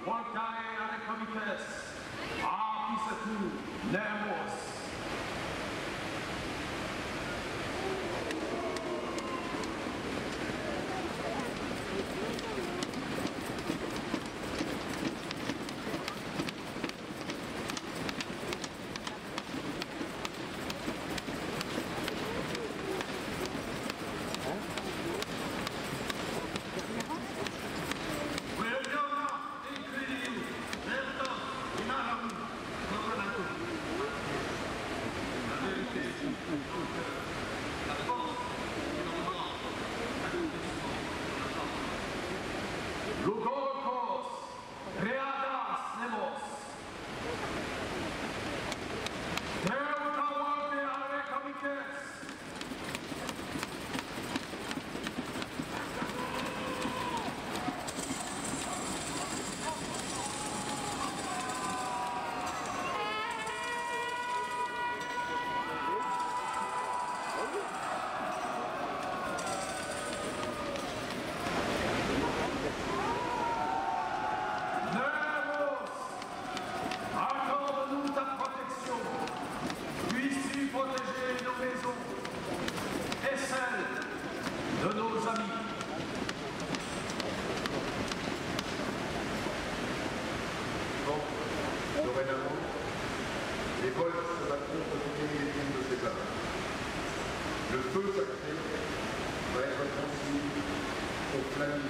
Voltae Alecomites, Apisacu, Nemos. Lugorkos, Readas Nemos, Teutawante Alecomites. Accorde-nous ta protection, puisses-tu protéger nos maisons et celles de nos amis. Bon, dorénavant, les vols se battront contre les crimes de César. Le feu sacré va être transmis aux flammes.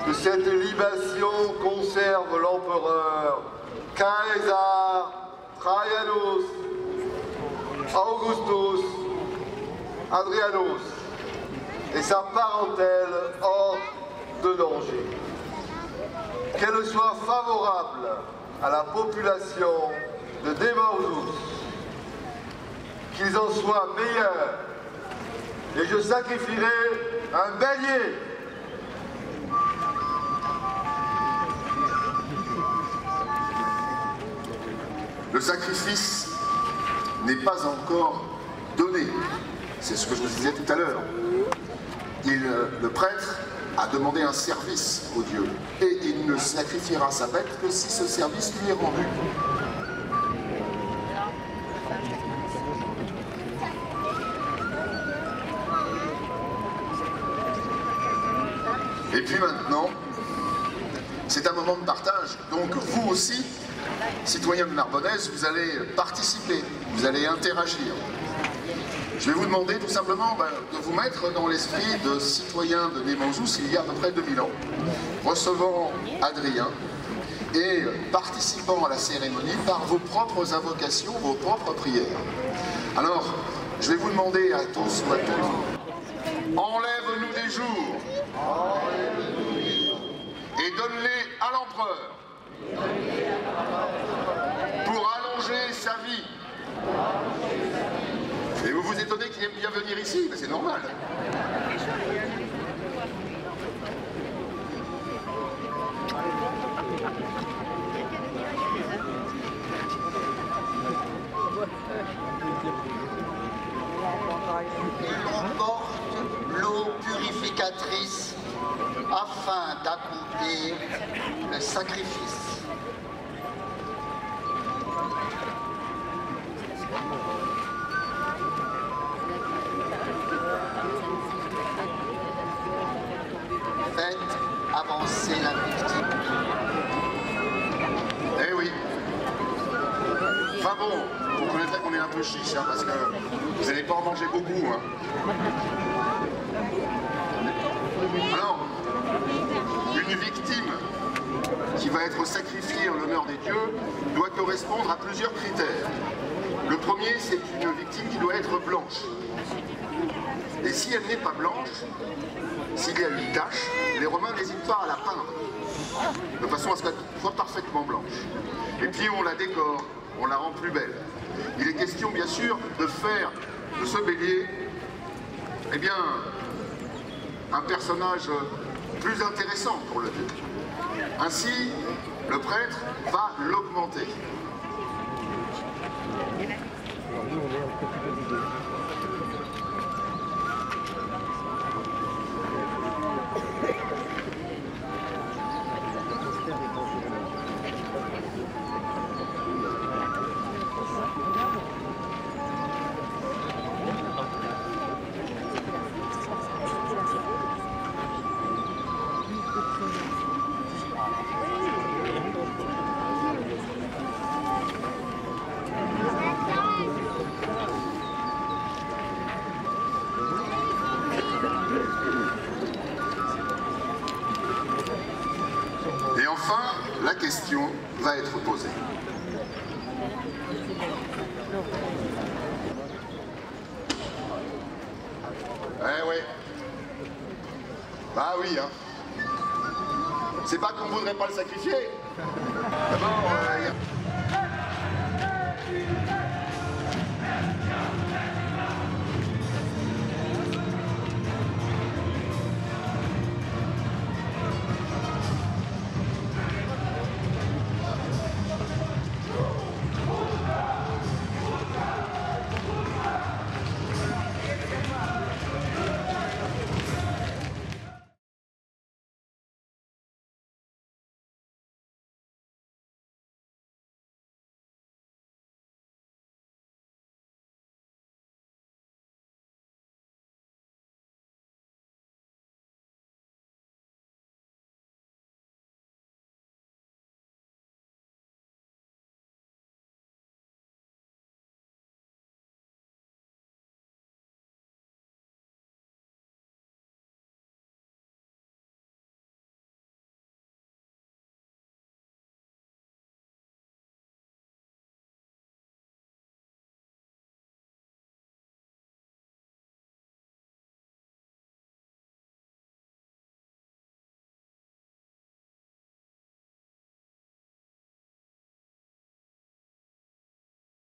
Que cette libation conserve l'empereur Caesar Trajanus Augustus Adrianus et sa parentèle hors de danger. Qu'elle soit favorable à la population de Demorsus, qu'ils en soient meilleurs, et je sacrifierai un bélier. Le sacrifice n'est pas encore donné. C'est ce que je vous disais tout à l'heure. Le prêtre a demandé un service au Dieu. Et il ne sacrifiera sa bête que si ce service lui est rendu. Et puis maintenant, c'est un moment de partage. Donc vous aussi, citoyens de Narbonnaise, vous allez participer, vous allez interagir. Je vais vous demander tout simplement de vous mettre dans l'esprit de citoyens de Némanjous il y a à peu près 2000 ans, recevant Adrien et participant à la cérémonie par vos propres invocations, vos propres prières. Alors, je vais vous demander à tous ou à toutes, enlève-nous des jours et donne-les à l'empereur pour allonger sa vie. Et vous vous étonnez qu'il aime bien venir ici, mais c'est normal. Il emporte l'eau purificatrice afin d'accomplir le sacrifice. bon, vous reconnaîtrez qu'on est un peu chiche, hein, parce que vous n'allez pas en manger beaucoup. Hein. Alors, une victime qui va être sacrifiée en l'honneur des dieux doit correspondre à plusieurs critères. Le premier, c'est une victime qui doit être blanche. Et si elle n'est pas blanche, s'il y a une tache, les Romains n'hésitent pas à la peindre, de façon à ce qu'elle soit parfaitement blanche. Et puis on la décore, on la rend plus belle. Il est question bien sûr de faire de ce bélier, eh bien, un personnage plus intéressant pour le dieu. Ainsi, le prêtre va l'augmenter. Et enfin, la question va être posée. Eh oui. Bah oui, hein. C'est pas qu'on voudrait pas le sacrifier. D'abord,